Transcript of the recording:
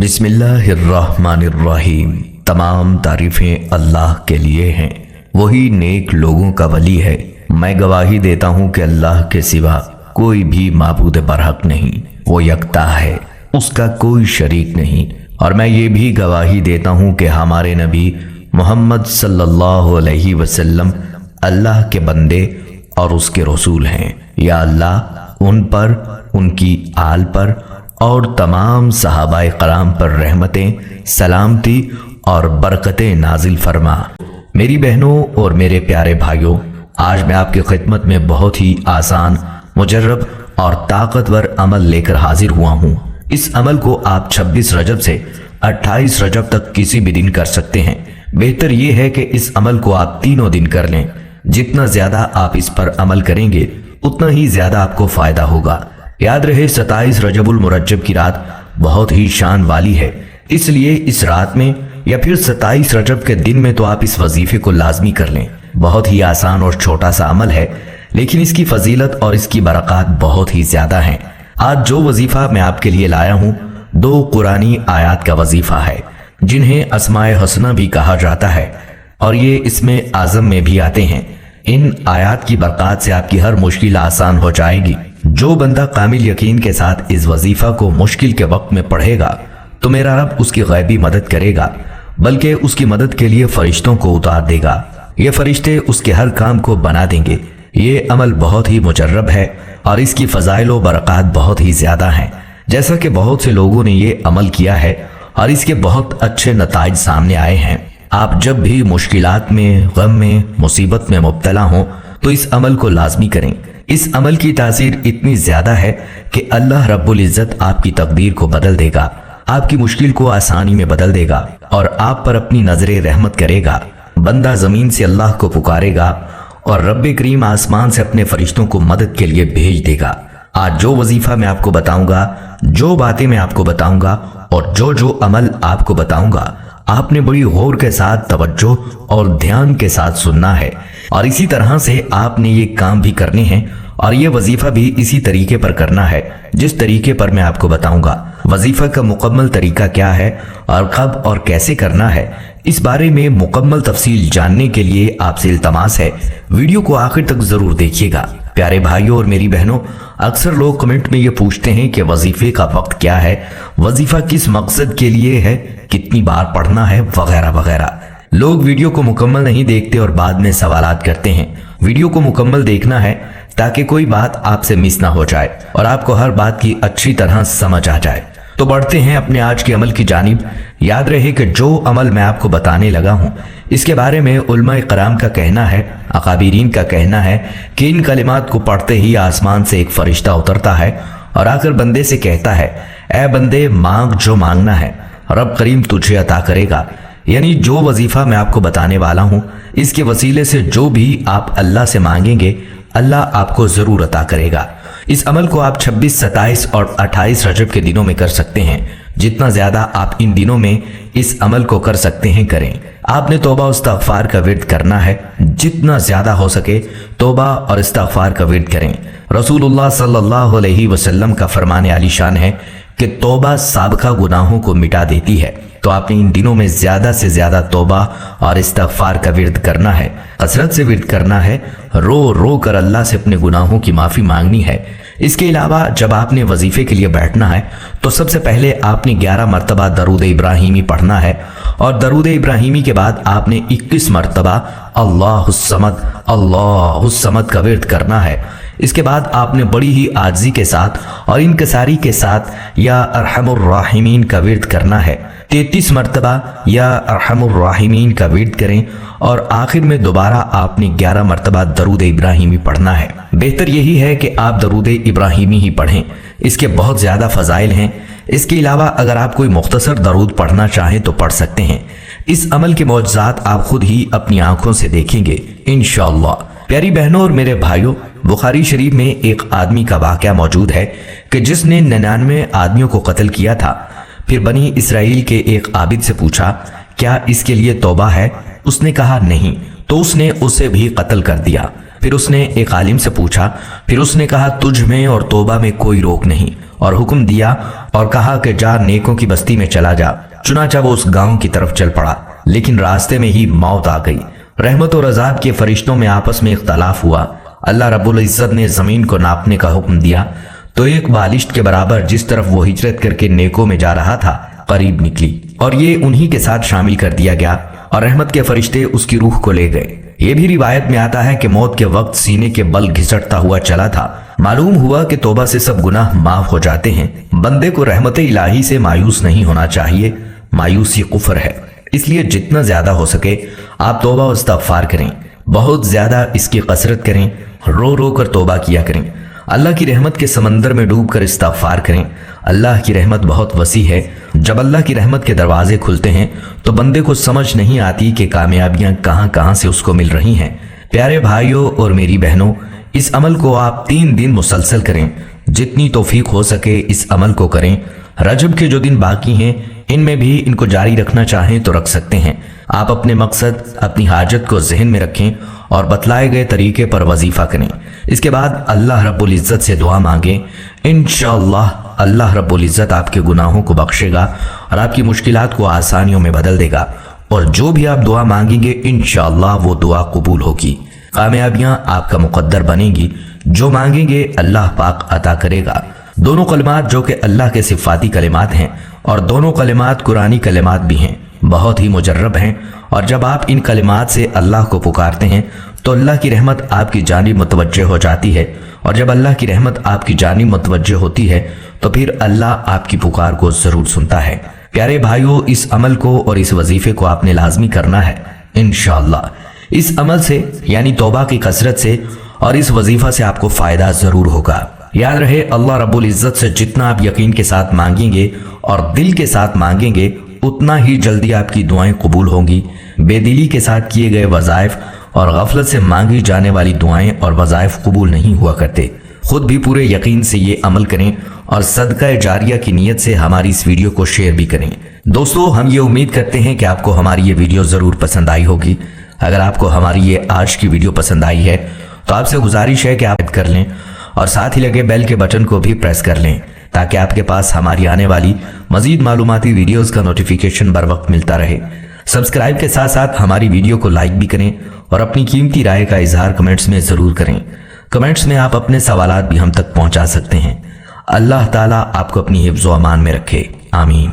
बिस्मिल्लाहिर्रहमानिर्रहीम। तमाम तारीफ़ें अल्लाह के लिए हैं, वही नेक लोगों का वली है। मैं गवाही देता हूँ कि अल्लाह के सिवा कोई भी माबूद बरहक नहीं, वो यकता है, उसका कोई शरीक नहीं। और मैं ये भी गवाही देता हूँ कि हमारे नबी मोहम्मद सल्लल्लाहु अलैहि वसल्लम अल्लाह के बंदे और उसके रसूल हैं। या अल्लाह उन पर, उनकी आल पर और तमाम सहाबाए कराम पर रहमतें, सलामती और बरकतें नाजिल फरमा। मेरी बहनों और मेरे प्यारे भाइयों, आज मैं आपकी खिदमत में बहुत ही आसान, मुजर्रब और ताकतवर अमल लेकर हाजिर हुआ हूँ। इस अमल को आप 26 रजब से 28 रजब तक किसी भी दिन कर सकते हैं। बेहतर यह है कि इस अमल को आप तीनों दिन कर लें। जितना ज्यादा आप इस पर अमल करेंगे उतना ही ज्यादा आपको फायदा होगा। याद रहे 27 रजबुल मुरज्जब की रात बहुत ही शान वाली है, इसलिए इस रात में या फिर 27 रजब के दिन में तो आप इस वजीफे को लाजमी कर लें। बहुत ही आसान और छोटा सा अमल है, लेकिन इसकी फजीलत और इसकी बरक़ात बहुत ही ज्यादा हैं। आज जो वजीफा मैं आपके लिए लाया हूँ 2 कुरानी आयात का वजीफा है, जिन्हें अस्माए हसना भी कहा जाता है और ये इसमें आजम में भी आते हैं। इन आयात की बरक़ात से आपकी हर मुश्किल आसान हो जाएगी। जो बंदा कामिल यकीन के साथ इस वजीफा को मुश्किल के वक्त में पढ़ेगा तो मेरा रब उसकी गैबी मदद करेगा, बल्कि उसकी मदद के लिए फरिश्तों को उतार देगा। ये फरिश्ते उसके हर काम को बना देंगे। ये अमल बहुत ही मुजर्रब है और इसकी फजाइल व बरक़ात बहुत ही ज्यादा हैं। जैसा कि बहुत से लोगों ने ये अमल किया है और इसके बहुत अच्छे नताइज सामने आए हैं। आप जब भी मुश्किलात में, गम में, मुसीबत में मुब्तला हों तो इस अमल को लाजमी करें। इस अमल की तासीर इतनी ज्यादा है कि अल्लाह रब्बुल इज्जत आपकी तकदीर को बदल देगा, आपकी मुश्किल को आसानी में बदल देगा और आप पर अपनी नजरे रहमत करेगा। बंदा जमीन से अल्लाह को पुकारेगा और रब्बे करीम आसमान से अपने फरिश्तों को मदद के लिए भेज देगा। आज जो वजीफा मैं आपको बताऊंगा, जो बातें मैं आपको बताऊंगा और जो अमल आपको बताऊंगा, आपने बड़ी गौर के साथ, तवज्जो और ध्यान के साथ सुनना है और इसी तरह से आपने ये काम भी करने हैं और ये वजीफा भी इसी तरीके पर करना है जिस तरीके पर मैं आपको बताऊंगा। वजीफा का मुकम्मल तरीका क्या है और कब और कैसे करना है, इस बारे में मुकम्मल तफसील जानने के लिए आपसे इल्तमास है वीडियो को आखिर तक जरूर देखिएगा। प्यारे भाइयों और मेरी बहनों, अक्सर लोग कमेंट में ये पूछते हैं कि वजीफे का वक्त क्या है, वजीफा किस मकसद के लिए है, कितनी बार पढ़ना है, वगैरह वगैरह। लोग वीडियो को मुकम्मल नहीं देखते और बाद में सवालात करते हैं। वीडियो को मुकम्मल देखना है ताकि कोई बात आपसे मिस ना हो जाए और आपको हर बात की अच्छी तरह समझ आ जाए। तो बढ़ते हैं अपने आज के अमल की जानिब। याद रहे कि जो अमल मैं आपको बताने लगा हूँ इसके बारे में उलमाए कराम का कहना है, अकाबिरीन का कहना है कि इन कलिमात को पढ़ते ही आसमान से एक फरिश्ता उतरता है और आकर बंदे से कहता है, ऐ बंदे, मांग जो मांगना है, रब करीम तुझे अता करेगा। यानी जो वजीफा मैं आपको बताने वाला हूँ इसके वसीले से जो भी आप अल्लाह से मांगेंगे अल्लाह आपको जरूर अता करेगा। इस अमल को आप 26, 27 और 28 रजब के दिनों में कर सकते हैं। जितना ज्यादा आप इन दिनों में इस अमल को कर सकते हैं करें। आपने तौबा और इस्तग़फ़ार का विर्द करना है, जितना ज्यादा हो सके तौबा और इस्तग़फ़ार का विर्द करें। रसूलुल्लाह सल्लल्लाहु अलैहि वसल्लम का फरमान आलीशान है कि तौबा साबका गुनाहों को मिटा देती है। तो आपने इन दिनों में ज्यादा से ज्यादा तौबा और इस्तग़फ़ार का विर्द करना है, कसरत से विर्द करना है, रो रो कर अल्लाह से अपने गुनाहों की माफी मांगनी है। इसके अलावा जब आपने वजीफे के लिए बैठना है तो सबसे पहले आपने 11 मरतबा दरूद इब्राहिमी पढ़ना है और दरूद इब्राहिमी के बाद आपने 21 मरतबा अल्लाहुस समद का विर्द करना है। इसके बाद आपने बड़ी ही आजिज़ी के साथ और इनकसारी के साथ या अरहमुर राहिमीन का विर्द करना है। 33 मरतबा या अरहमुर राहिमीन का विर्द करें और आखिर में दोबारा आपने 11 मरतबा दरूद इब्राहिमी पढ़ना है। बेहतर यही है कि आप दरूद इब्राहिमी ही पढ़ें, इसके बहुत ज़्यादा फ़ज़ाइल हैं। इसके अलावा अगर आप कोई मुख्तसर दरूद पढ़ना चाहें तो पढ़ सकते हैं। इस अमल के मौजज़ात आप खुद ही अपनी आंखों से देखेंगे इंशाअल्लाह। प्यारी बहनों और मेरे भाइयों, बुखारी शरीफ में एक आदमी का वाक़या मौजूद है कि जिसने 99 आदमियों को कत्ल किया था। फिर बनी इसराइल के एक आबिद से पूछा, क्या इसके लिए तौबा है? उसने कहा नहीं, तो उसने उसे भी कत्ल कर दिया। फिर उसने एक आलिम से पूछा, फिर उसने कहा तुझ में और तौबा में कोई रोक नहीं और हुक्म दिया और कहा कि जा नेकों की बस्ती में चला जा। चुनाचा वो उस गांव की तरफ चल पड़ा, लेकिन रास्ते में ही मौत आ गई। रहमत और अजाब के फरिश्तों में आपस में इख्तलाफ हुआ। अल्लाह रब्बुल इज्जत ने जमीन को नापने का हुक्म दिया तो एक बालिश्त के बराबर जिस तरफ वो हिजरत करके नेकों में जा रहा था करीब निकली और ये उन्हीं के साथ शामिल कर दिया गया और रहमत के फरिश्ते उसकी रूह को ले गए। ये भी रिवायत में आता है कि मौत के वक्त सीने के बल घिसटता हुआ चला था। मालूम हुआ कि तौबा से सब गुनाह माफ हो जाते हैं। बंदे को रहमत इलाही से मायूस नहीं होना चाहिए, मायूसी कुफ्र है। इसलिए जितना ज्यादा हो सके आप तौबा और इस्तिग़फ़ार करें, बहुत ज्यादा इसकी कसरत करें, रो रो कर तौबा किया करें। अल्लाह की रहमत के समंदर में डूब कर इस्तिग़फ़ार करें। अल्लाह की रहमत बहुत वसी है। जब अल्लाह की रहमत के दरवाजे खुलते हैं तो बंदे को समझ नहीं आती कि कामयाबियां कहां कहां से उसको मिल रही हैं। प्यारे भाइयों और मेरी बहनों, इस अमल को आप 3 दिन मुसलसल करें। जितनी तौफीक हो सके इस अमल को करें। रजब के जो दिन बाकी हैं इनमें भी इनको जारी रखना चाहें तो रख सकते हैं। आप अपने मकसद, अपनी हाजत को जहन में रखें और बतलाए गए तरीके पर वजीफा करें। इसके बाद अल्लाह रब्बुल इज्जत से दुआ मांगें। इंशाअल्लाह अल्लाह रब्बुल इज्जत आपके गुनाहों को बख्शेगा और आपकी मुश्किलात को आसानियों में बदल देगा और जो भी आप दुआ मांगेंगे इंशाअल्लाह वो दुआ कबूल होगी। कामयाबियां आपका मुकद्दर बनेगी। जो मांगेंगे अल्लाह पाक अता करेगा। दोनों कलिमात जो कि अल्लाह के सिफाती कलिमात हैं और दोनों कलिमात कुरानी कलिमात भी हैं, बहुत ही मुजर्रब हैं और जब आप इन कलिमात से अल्लाह को पुकारते हैं तो अल्लाह की रहमत आपकी जानिब मुतवज्जह हो जाती है और जब अल्लाह की रहमत आपकी जानिब मुतवज्जह होती है तो फिर अल्लाह आपकी पुकार को जरूर सुनता है। प्यारे भाइयों, इस अमल को और इस वजीफे को आपने लाजमी करना है इंशाअल्लाह। इस अमल से यानी तौबा की कसरत से और इस वजीफा से आपको फायदा जरूर होगा। याद रहे, अल्लाह रब्बुल इज्जत से जितना आप यकीन के साथ मांगेंगे और दिल के साथ मांगेंगे उतना ही जल्दी आपकी दुआएं कबूल होंगी। बेदिली के साथ किए गए वज़ाइफ और गफलत से मांगी जाने वाली दुआएं और वज़ाइफ कबूल नहीं हुआ करते। खुद भी पूरे यकीन से ये अमल करें और सदका जारिया की नीयत से हमारी इस वीडियो को शेयर भी करें। दोस्तों, हम ये उम्मीद करते हैं कि आपको हमारी ये वीडियो जरूर पसंद आई होगी। अगर आपको हमारी ये आज की वीडियो पसंद आई है तो आपसे गुजारिश है कि आप कर लें और साथ ही लगे बेल के बटन को भी प्रेस कर लें ताकि आपके पास हमारी आने वाली मजीद मालूमाती वीडियोस का नोटिफिकेशन बर वक्त मिलता रहे। सब्सक्राइब के साथ साथ हमारी वीडियो को लाइक भी करें और अपनी कीमती राय का इजहार कमेंट्स में जरूर करें। कमेंट्स में आप अपने सवालात भी हम तक पहुंचा सकते हैं। अल्लाह ताला आपको अपनी हिफ्ज़ व अमान में रखे। आमीन।